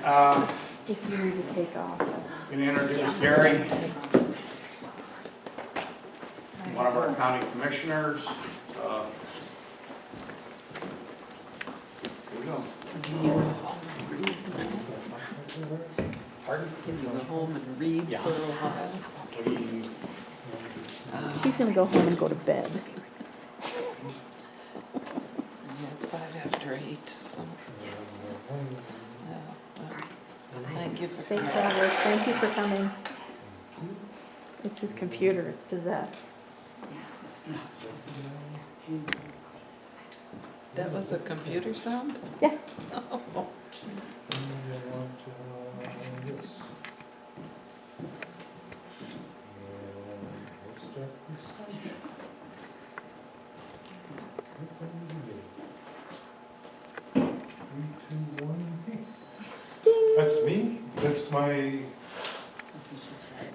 If you need to take off. Can introduce Gary, one of our county commissioners. Here we go. Pardon? Can you go home and read Yeah. for a while? She's gonna go home and go to bed. Yeah, it's 8:05, so. Yeah, well, thank you for Safe coming. travels, thank you for coming. It's his computer, it's possessed. That was a computer sound? Yeah. Oh, That's me. That's my.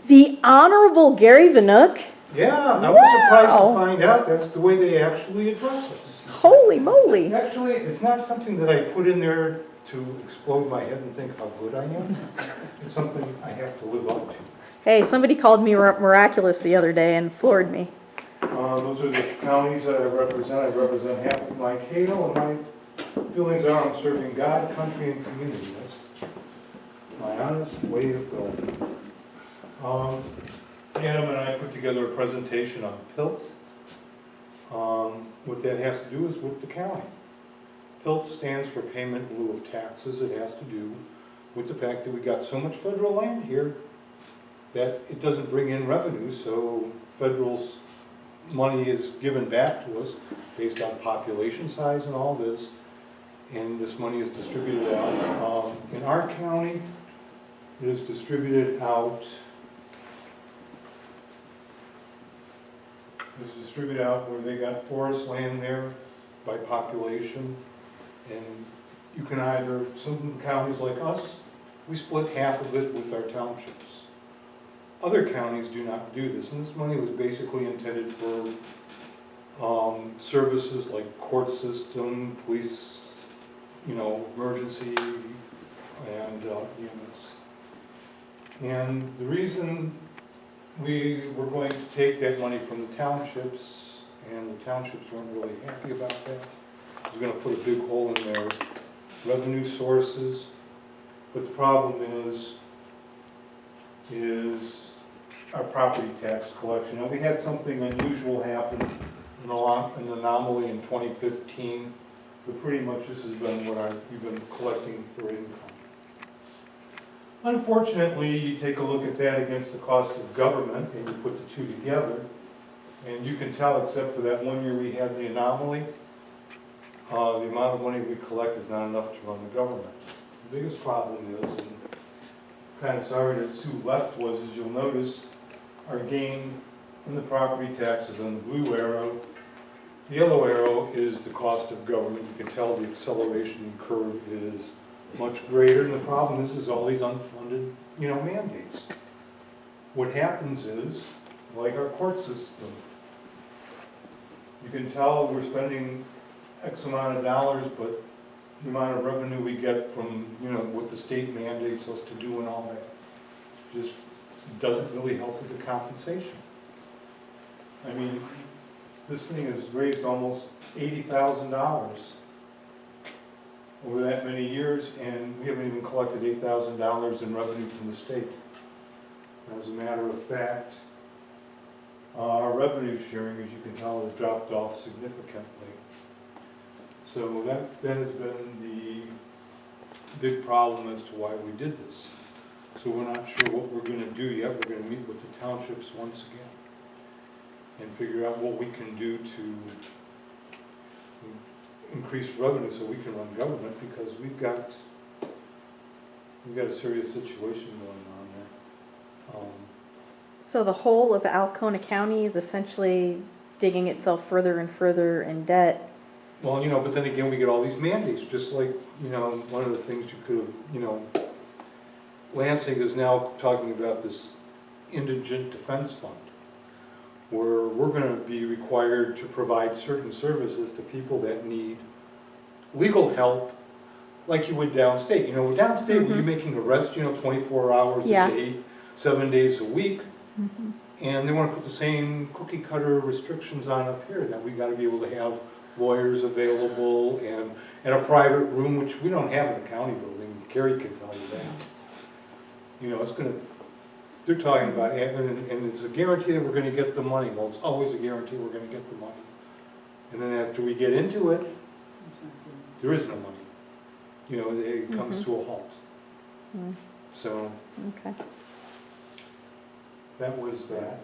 The Honorable Gary Wnuk? Yeah, I was surprised Wow. to find out that's the way they actually address us. Holy moly. Actually, it's not something that I put in there to explode my head and think how good I am. It's something I have to live up to. Hey, somebody called me miraculous the other day and floored me. Those are the counties that I represent. I represent half of Mankato, and my feelings are I'm serving God, country, and community. That's my honest way of going. Adam and I put together a presentation on PILT. What that has to do is with the county. PILT stands for Payment in Lieu of Taxes. It has to do with the fact that we got so much federal land here that it doesn't bring in revenue, so federal's money is given back to us based on population size and all this, and this money is distributed out. In our county, it is distributed out. It's distributed out where they got forest land there by population, and you can either, some counties like us, we split half of it with our townships. Other counties do not do this, and this money was basically intended for services like court system, police, emergency, and units. And the reason we were going to take that money from the townships, and the townships weren't really happy about that. It was going to put a big hole in their revenue sources, but the problem is our property tax collection. Now, we had something unusual happen, an anomaly in 2015, but pretty much this has been what we've been collecting for income. Unfortunately, you take a look at that against the cost of government, and you put the two together, and you can tell, except for that 1 year we had the anomaly, the amount of money we collect is not enough to run the government. The biggest problem is, and kind of sorry that Sue left, was, as you'll notice, our gain in the property taxes on the blue arrow. The yellow arrow is the cost of government. You can tell the acceleration curve is much greater, and the problem is all these unfunded, mandates. What happens is, like our court system, you can tell we're spending X amount of dollars, but the amount of revenue we get from, what the state mandates us to do and all that, just doesn't really help with the compensation. I mean, this thing has raised almost $80,000 over that many years, and we haven't even collected $8,000 in revenue from the state. As a matter of fact, our revenue sharing, as you can tell, has dropped off significantly. So that has been the big problem as to why we did this. So we're not sure what we're going to do yet. We're going to meet with the townships once again and figure out what we can do to increase revenue so we can run government, because we've got a serious situation going on there. So the whole of Alcona County is essentially digging itself further and further in debt. Well, but then again, we get all these mandates, just like, one of the things you could have, Lansing is now talking about this indigent defense fund, where we're going to be required to provide certain services to people that need legal help like you would downstate. You know, downstate, where you're Mhm. making arrests, 24 hours a Yeah. day, 7 days a week. Mhm. And they want to put the same cookie cutter restrictions on up here, that we gotta be able to have lawyers available and a private room, which we don't have in the county building. Carrie can tell you that. You know, it's gonna, they're talking about, and it's a guarantee that we're gonna get the money. Well, it's always a guarantee we're gonna get the money. And then after we get into it, there is no money. You know, it comes Mhm. to a halt. Mm, So Okay. that was that.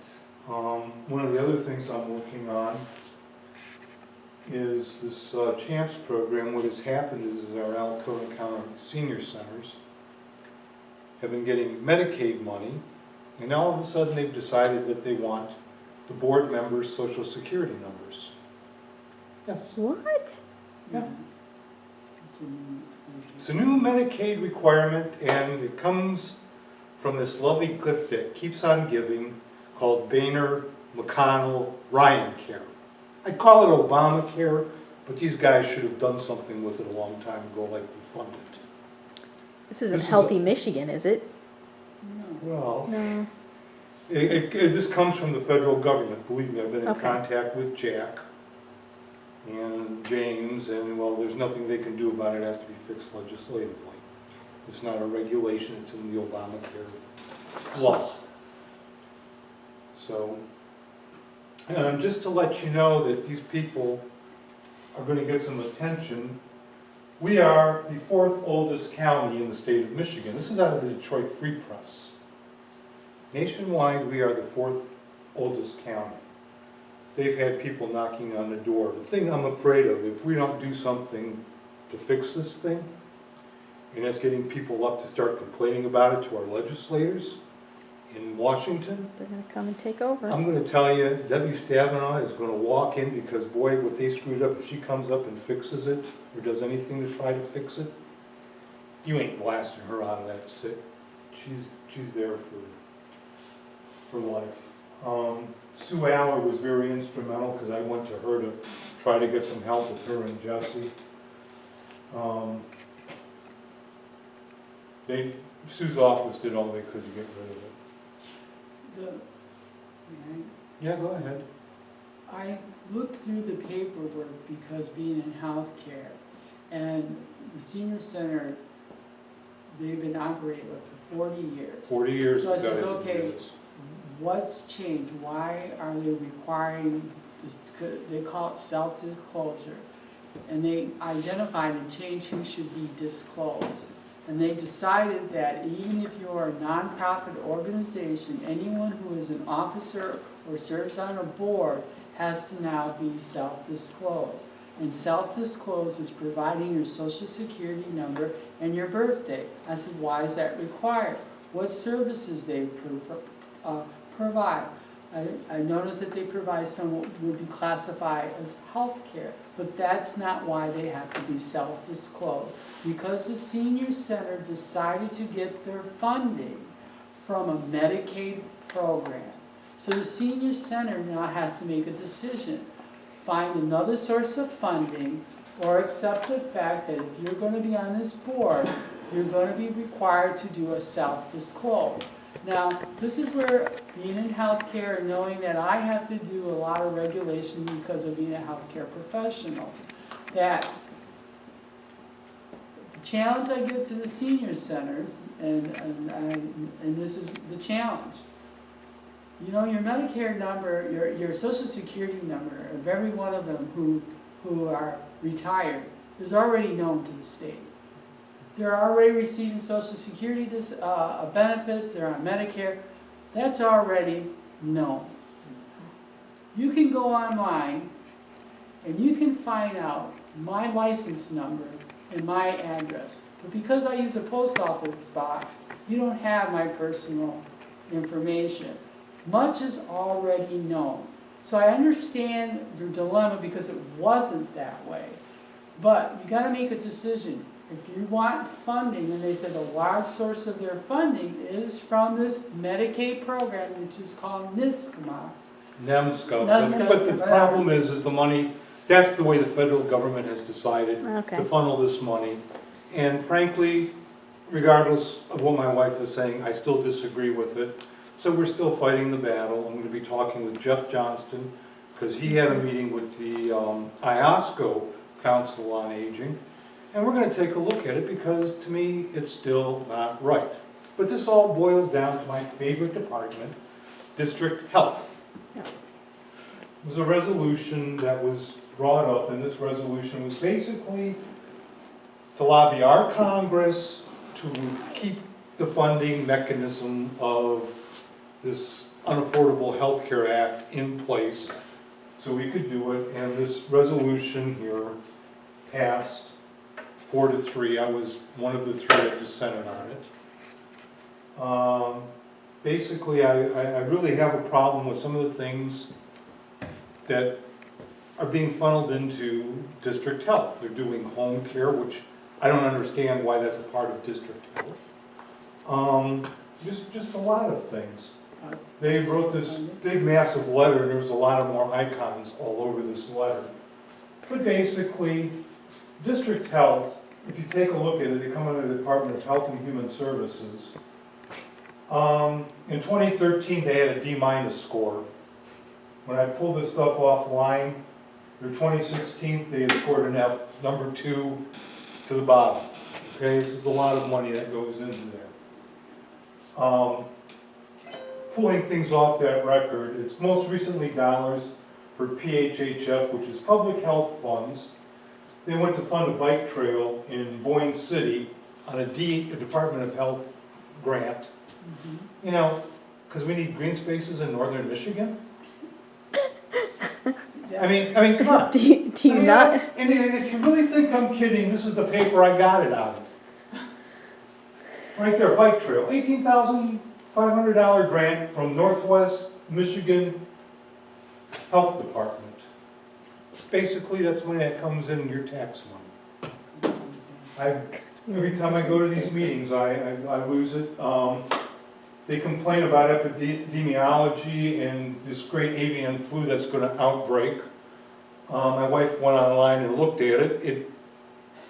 One of the other things I'm working on is this CHAMPS program. What has happened is our Alcona County senior centers have been getting Medicaid money, and now all of a sudden they've decided that they want the board members' social security numbers. Yes. What? Yeah. It's a new Medicaid requirement, and it comes from this lovely gift that keeps on giving called Boehner, McConnell, Ryan Care. I call it Obamacare, but these guys should have done something with it a long time ago, like defund it. This isn't This is Healthy Michigan, is it? Well, No. this comes from the federal government. Believe me, I've been in Okay. contact with Jack and James, and well, there's nothing they can do about it. It has to be fixed legislatively. It's not a regulation, it's in the Obamacare law. So, just to let you know that these people are going to get some attention, we are the 4th oldest county in the state of Michigan. This is out of the Detroit Free Press. Nationwide, we are the 4th oldest county. They've had people knocking on the door. The thing I'm afraid of, if we don't do something to fix this thing, and that's getting people up to start complaining about it to our legislators in Washington, They're gonna come and take over. I'm gonna tell you, Debbie Stabenow is gonna walk in, because boy, what they screwed up, if she comes up and fixes it, or does anything to try to fix it, you ain't blasting her out of that sit. She's there for life. Sue Aller was very instrumental, because I went to her to try to get some help with her and Jesse. Sue's office did all they could to get rid of it. Yeah, go ahead. I looked through the paperwork because being in healthcare, and the senior center, they've been operating for 40 years. 40 years. So I we've says, got it. okay, what's changed? Why are they requiring this? They call it self-disclosure. And they identified and changed who should be disclosed. And they decided that even if you're a nonprofit organization, anyone who is an officer or serves on a board has to now be self-disclosed. And self-disclosed is providing your social security number and your birthday. I said, why is that required? What services they provide? I noticed that they provide some what would be classified as health care, but that's not why they have to be self-disclosed. Because the senior center decided to get their funding from a Medicaid program. So the senior center now has to make a decision. Find another source of funding, or accept the fact that if you're going to be on this board, you're going to be required to do a self-disclose. Now, this is where being in healthcare and knowing that I have to do a lot of regulation because of being a healthcare professional, that the challenge I give to the senior centers, and this is the challenge. You know, your Medicare number, your Social Security number of every one of them who are retired is already known to the state. They're already receiving Social Security benefits, they're on Medicare. That's already known. You can go online and you can find out my license number and my address. But because I use a post office box, you don't have my personal information. Much is already known. So I understand the dilemma because it wasn't that way. But you got to make a decision. If you want funding, and they said a large source of their funding is from this Medicaid program, which is called NISCMA. NEMSCA. But the problem is the money, that's the way the federal government has decided Okay. to funnel this money. And frankly, regardless of what my wife is saying, I still disagree with it. So we're still fighting the battle. I'm going to be talking with Jeff Johnston, because he had a meeting with the IOSCO Council on Aging. And we're going to take a look at it, because to me, it's still not right. But this all boils down to my favorite department, District Health. Yeah. It was a resolution that was brought up, and this resolution was basically to lobby our Congress to keep the funding mechanism of this Unaffordable Health Care Act in place so we could do it. And this resolution here passed 4-3. I was one of the 3 that dissented on it. Basically, I really have a problem with some of the things that are being funneled into district health. They're doing home care, which I don't understand why that's a part of district health. Just a lot of things. They wrote this big massive letter, and there was a lot of more icons all over this letter. But basically, district health, if you take a look at it, they come under the Department of Health and Human Services. In 2013, they had a D- score. When I pulled this stuff offline, their 2016, they had scored an F, number 2 to the bottom. Okay, this is a lot of money that goes into there. Pulling things off that record, it's most recently dollars for PHHF, which is public health funds. They went to fund a bike trail in Boyne City on a Department of Health grant. You know, because we need green spaces in northern Michigan. I mean, come on. Do you not? And if you really think I'm kidding, this is the paper I got it out of. Right there, bike trail, $18,500 grant from Northwest Michigan Health Department. Basically, that's money that comes in your tax money. Every time I go to these meetings, I lose it. They complain about epidemiology and this great avian flu that's going to outbreak. My wife went online and looked at it.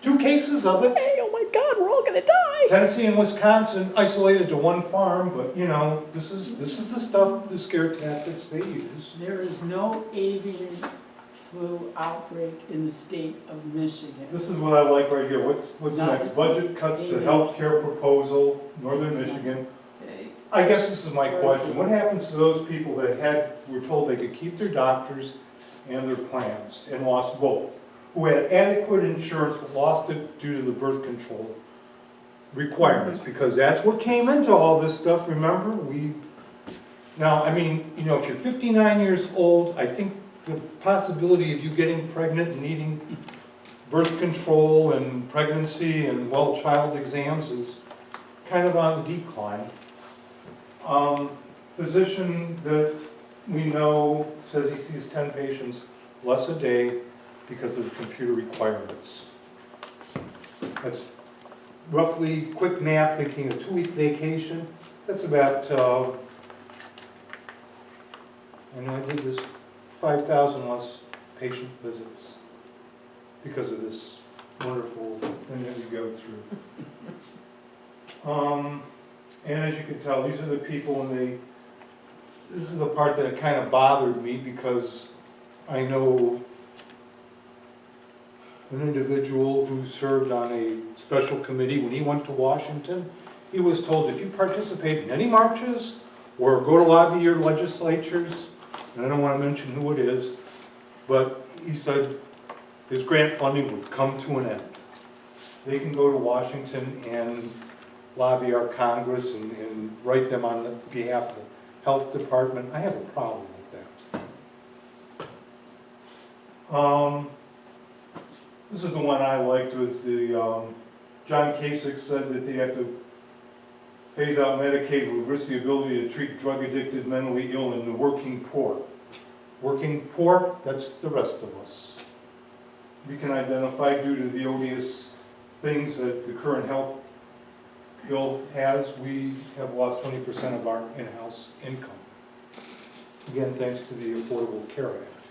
2 cases of it. Hey, oh my God, we're all gonna die. Tennessee and Wisconsin isolated to 1 farm, but you know, this is the stuff, the scare tactics they use. There is no avian flu outbreak in the state of Michigan. This is what I like right here. What's next? Budget cuts to healthcare proposal, Northern Michigan. I guess this is my question. What happens to those people that were told they could keep their doctors and their plans and lost both? Who had adequate insurance but lost it due to the birth control requirements? Because that's what came into all this stuff, remember? Now, I mean, you know, if you're 59 years old, I think the possibility of you getting pregnant and needing birth control and pregnancy and, well, child exams is kind of on the decline. Physician that we know says he sees 10 patients less a day because of computer requirements. That's roughly, quick math, thinking a 2-week vacation, that's about, I know I did this, 5,000 less patient visits because of this wonderful thing that we go through. And as you can tell, these are the people, and this is the part that kind of bothered me, because I know an individual who served on a special committee. When he went to Washington, he was told, if you participate in any marches or go to lobby your legislatures, and I don't want to mention who it is, but he said his grant funding would come to an end. They can go to Washington and lobby our Congress and write them on the behalf of the health department. I have a problem with that. This is the one I liked, was the, John Kasich said that they have to phase out Medicaid to reverse the ability to treat drug-addicted, mentally ill, and the working poor. Working poor, that's the rest of us. We can identify, due to the odious things that the current health bill has, we have lost 20% of our in-house income. Again, thanks to the Affordable Care Act.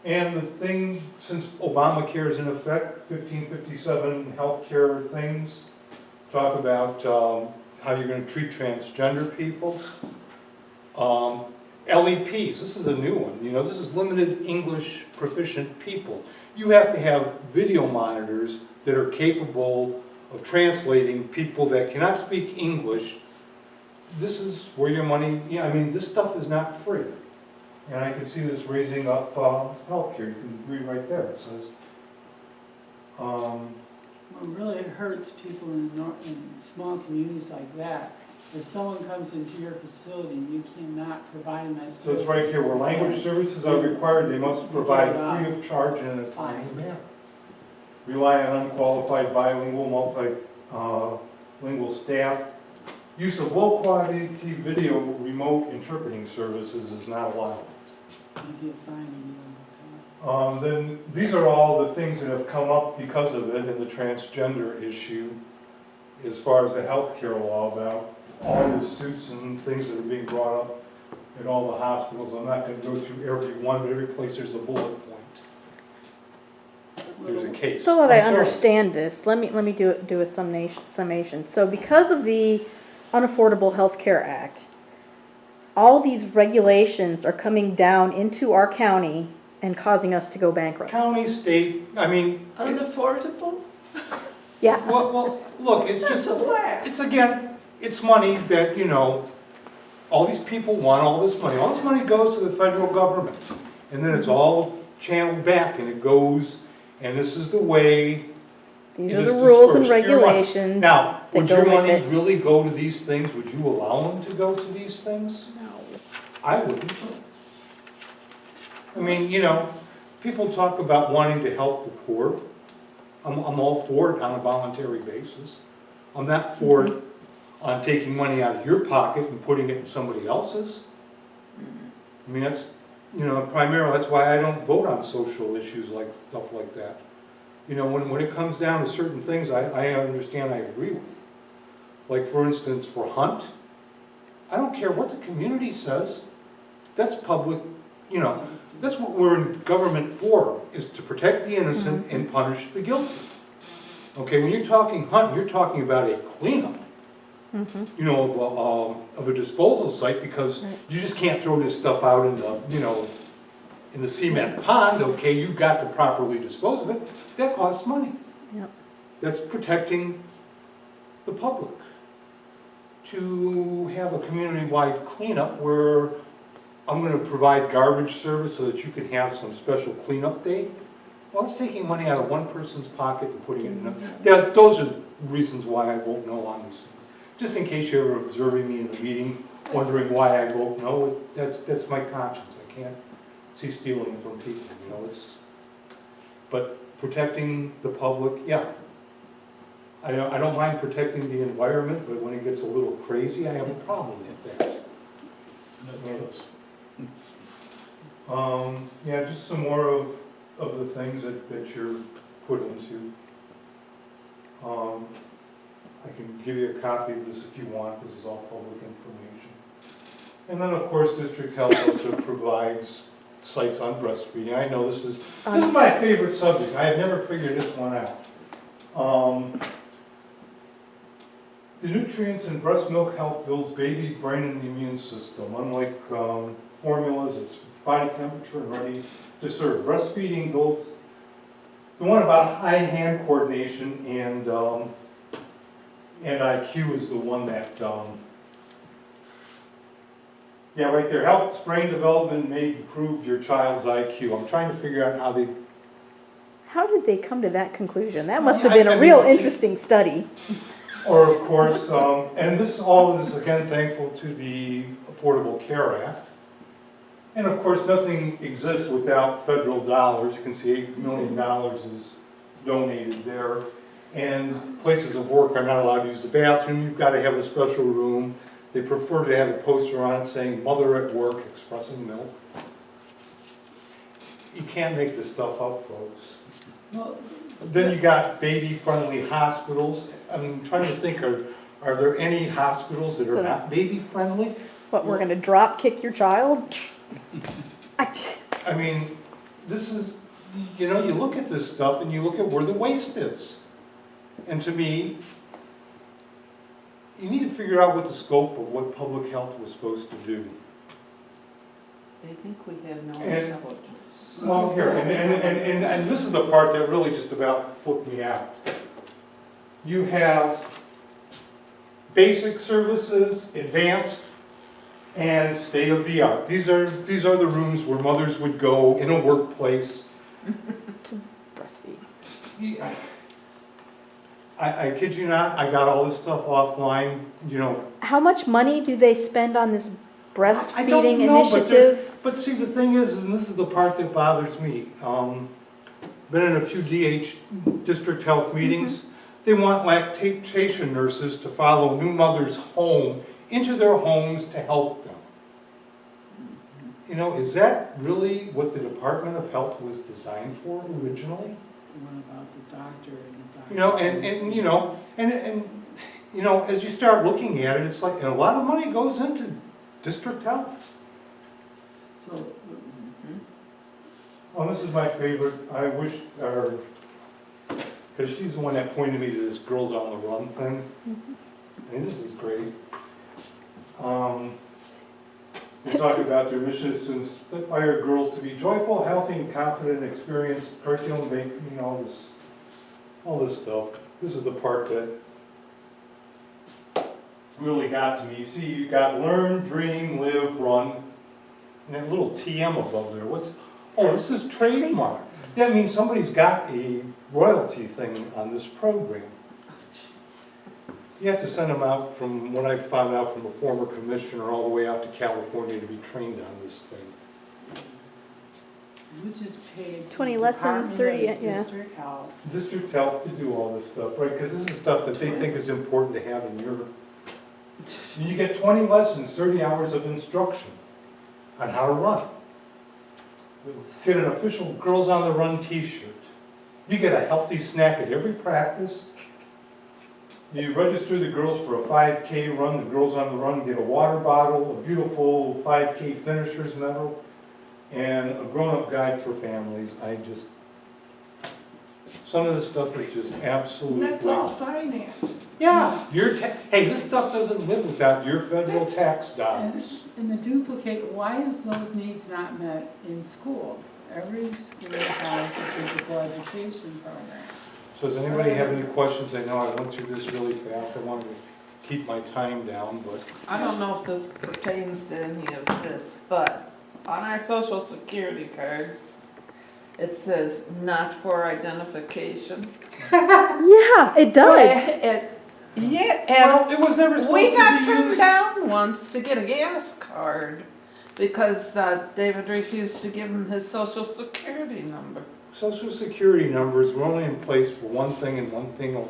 And the thing, since Obamacare is in effect, 1557 healthcare things, talk about how you're gonna treat transgender people. LEPs, this is a new one, you know, this is limited English proficient people. You have to have video monitors that are capable of translating people that cannot speak English. This is where your money, yeah, I mean, this stuff is not free. And I can see this raising up healthcare. You can read right there, it says. What really hurts people in small communities like that, if someone comes into your facility, you cannot provide them that service. So it's right here, where language services are required, they must provide free of charge and in a timely manner. Rely on unqualified bilingual, multilingual staff. Use of low quality video remote interpreting services is not allowed. You get fined and Then, these are all the things that have come up because of it in the transgender issue, as far as the healthcare law about all the suits and things that are being brought up at all the hospitals. I'm not gonna go through every one, but every place there's a bullet point. There's a case. So that I I'm sorry. understand this, let me do a summation. So because of the Unaffordable Health Care Act, all these regulations are coming down into our county and causing us to go bankrupt. County, state, I mean, Unaffordable? Yeah, well, look, it's just, That's a laugh. it's again, it's money that, you know, all these people want all this money. All this money goes to the federal government. And then it's all channeled back and it goes, and this is the way these it are is the rules and dispersed. Your money. regulations. Now, that would go your with money it. really go to these things? Would you allow them to go to these things? No. I wouldn't. I mean, you know, people talk about wanting to help the poor. I'm all for it on a voluntary basis. I'm not for it on taking money out of your pocket and putting it in somebody else's. I mean, that's, you know, primarily, that's why I don't vote on social issues like, stuff like that. You know, when it comes down to certain things, I understand, I agree with. Like, for instance, for Hunt, I don't care what the community says. That's public, you know, that's what we're in government for, is to protect the innocent and punish the guilty. Okay, when you're talking Hunt, you're talking about a cleanup, you know, of a disposal site, because Right. you just can't throw this stuff out in the, you know, in the cement pond. Okay, you've got to properly dispose of it. That costs money. Yep. That's protecting the public. To have a community-wide cleanup where I'm gonna provide garbage service so that you can have some special cleanup day, well, it's taking money out of one person's pocket and putting it in another. Those are reasons why I vote no on these things. Just in case you're observing me in the meeting, wondering why I vote no, that's my conscience. I can't see stealing from people, you know, but protecting the public, yeah. I don't mind protecting the environment, but when it gets a little crazy, I have a problem with that. Yeah, just some more of the things that you're put into. I can give you a copy of this if you want. This is all public information. And then, of course, District Health also provides sites on breastfeeding. I know this is my favorite subject. I have never figured this one out. The nutrients in breast milk help build baby brain and the immune system. Unlike formulas, it's body temperature and ready to serve. Breastfeeding builds the one about eye hand coordination and IQ is the one that yeah, right there. Helps brain development, may improve your child's IQ. I'm trying to figure out How did they come to that conclusion? That must have been a real interesting study. Or, of course, and this all is, again, thankful to the Affordable Care Act. And, of course, nothing exists without federal dollars. You can see $8 million is donated there. And places of work are not allowed to use the bathroom. You've got to have a special room. They prefer to have a poster on it saying, "Mother at work, expressing milk." You can't make this stuff up, folks. Well, Then you got baby-friendly hospitals. I'm trying to think, are there any hospitals that are not baby-friendly? What, we're gonna drop kick your child? I mean, this is, you know, you look at this stuff and you look at where the waste is. And to me, you need to figure out what the scope of what public health was supposed to do. They think we have no And- intelligence. Well, here, and this is the part that really just about flipped me out. You have basic services, advanced, and state-of-the-art. These are the rooms where mothers would go in a workplace. To breastfeed. I kid you not, I got all this stuff offline, you know. How much money do they spend on this I don't breastfeeding know, but initiative? But see, the thing is, and this is the part that bothers me, been in a few district health meetings. They want lactation nurses to follow new mothers home, into their homes to help them. You know, is that really what the Department of Health was designed for originally? What about the doctor and the doctor? You know, and you know, and you know, as you start looking at it, it's like, and a lot of money goes into district health. So, Well, this is my favorite, I wish, because she's the one that pointed me to this Girls on the Run thing. I mean, this is great. They talk about their mission is to inspire girls to be joyful, healthy, and confident, and experience curriculum, you know, all this stuff. This is the part that really got to me. You see, you got learn, dream, live, run, and that little TM above there. Oh, this is trademark. That means somebody's got a royalty thing on this program. You have to send them out, from what I found out from a former commissioner, all the way out to California to be trained on this thing. you just paid. 20 lessons, 30, yeah. District health. District health to do all this stuff, right? Because this is stuff that they think is important to have in your. You get 20 lessons, 30 hours of instruction on how to run. Get an official Girls on the Run t-shirt. You get a healthy snack at every practice. You register the girls for a 5K run. The Girls on the Run get a water bottle, a beautiful 5K finisher's medal, and a grown-up guide for families. Some of this stuff is just absolutely. That's all finance. Yeah, hey, this stuff doesn't live without your federal tax dollars. And the duplicate, why is those needs not met in school? Every school has a physical education program. So does anybody have any questions? I know I went through this really fast. I wanted to keep my time down, but. I don't know if this pertains to any of this, but on our social security cards, it says not for identification. Yeah, it does. Yeah, Well, it was never and supposed we got to be turned used. down once to get a gas card because David refused to give him his social security number. Social security numbers were only in place for one thing and one thing only,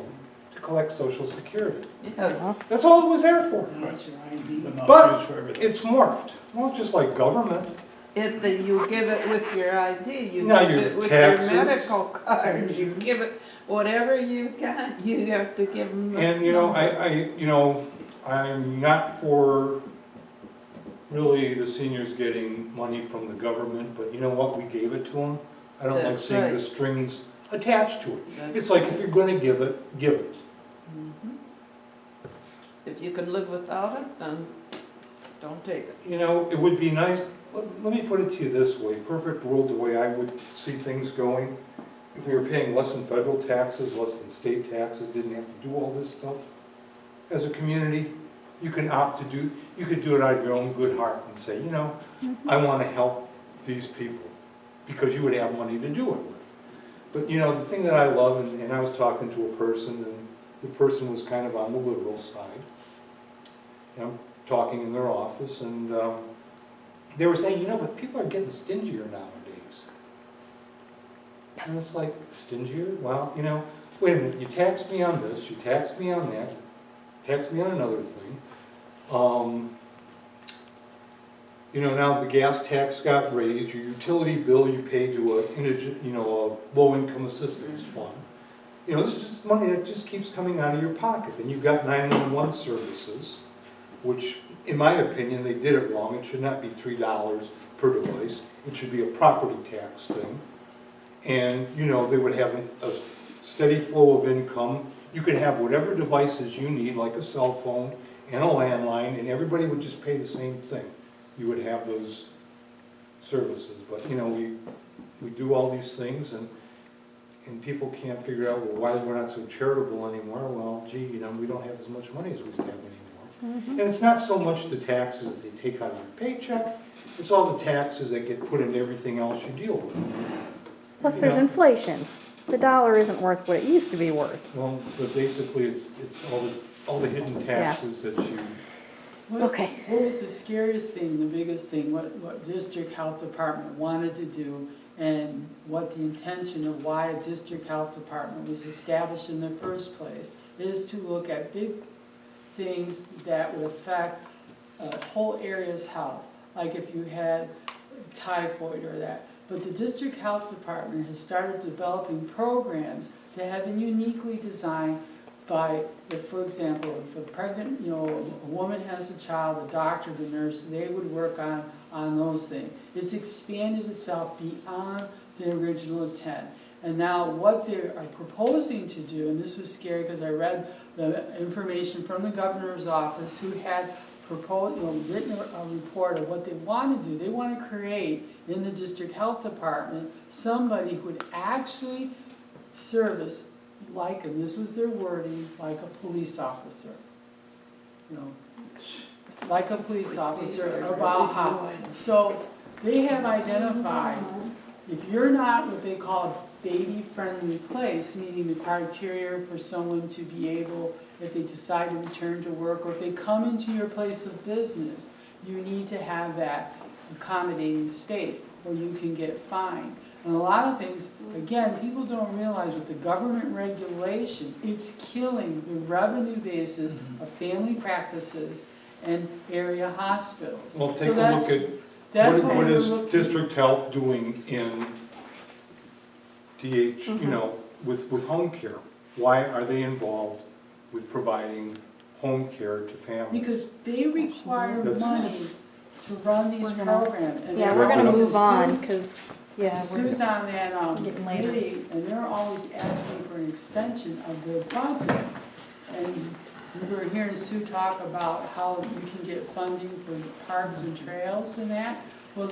to collect social security. Yes. That's all it was there for. What's your ID? But it's morphed. Well, just like government. You give it with your ID, you Now give your it with taxes. your medical card, you give it, whatever you got, you have to give them this And, you know, number. I'm not for really the seniors getting money from the government, but you know what, we gave it to them. I don't like That's seeing the right. strings attached to it. That's It's like, if you're gonna give it, give it. Mhm. If you can live without it, then don't take it. You know, it would be nice, let me put it to you this way, perfect world, the way I would see things going. If we were paying less than federal taxes, less than state taxes, didn't have to do all this stuff. As a community, you can opt to do, you could do it out of your own good heart and say, you know, I want to help these people, because you would have money to do it with. But you know, the thing that I love, and I was talking to a person, and the person was kind of on the liberal side, you know, talking in their office, and they were saying, you know, but people are getting stingier nowadays. And it's like, stingier? Well, you know, wait a minute, you tax me on this, you tax me on that, tax me on another thing. You know, now the gas tax got raised, your utility bill you pay to a low-income assistance fund. You know, this is just money that just keeps coming out of your pocket. And you've got 911 services, which, in my opinion, they did it wrong. It should not be $3 per device. It should be a property tax thing. And, you know, they would have a steady flow of income. You could have whatever devices you need, like a cell phone and a landline, and everybody would just pay the same thing. You would have those services. But, you know, we do all these things, and people can't figure out, well, why we're not so charitable anymore. Well, gee, you know, we don't have as much money as we used to have anymore. And it's not so much the taxes that they take out of your paycheck, it's all the taxes that get put into everything else you deal with. Plus there's inflation. The dollar isn't worth what it used to be worth. Well, but basically, it's all the hidden taxes that you, Okay. What was the scariest thing, the biggest thing, what district health department wanted to do, and what the intention of why a district health department was established in the first place, is to look at big things that would affect a whole area's health, like if you had typhoid or that. But the district health department has started developing programs that have been uniquely designed by, if, for example, if a pregnant, you know, a woman has a child, the doctor, the nurse, they would work on those things. It's expanded itself beyond the original intent. And now what they are proposing to do, and this was scary because I read the information from the governor's office who had proposed, written a report of what they want to do. They want to create in the district health department somebody who would actually service like, and this was their wording, like a police officer. You know, like a police officer about how. So they have identified, if you're not what they call a baby-friendly place, meaning the criteria for someone to be able, if they decide to return to work, or if they come into your place of business, you need to have that accommodating space, or you can get fined. And a lot of things, again, people don't realize with the government regulation, it's killing the revenue basis of family practices and area hospitals. well, take So a look at, that's what we're is looking- district health doing in DH, you know, with home care? Why are they involved with providing home care to families? Because they require That's- money to run these We're gonna- programs. And Yeah, they're we're gonna always move on, assume- because, yeah, Sue's on that getting later. committee, and they're always asking for an extension of their budget. And we were hearing Sue talk about how you can get funding for parks and trails and that. Well,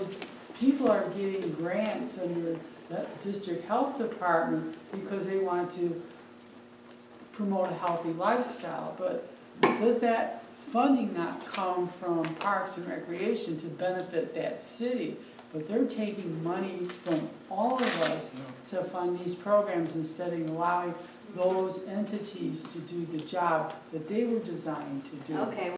people are getting grants under the district health department because they want to promote a healthy lifestyle. But does that funding not come from Parks and Recreation to benefit that city? But they're taking money from all of us to fund these programs instead of allowing those entities to do the job that they were designed to do. Okay.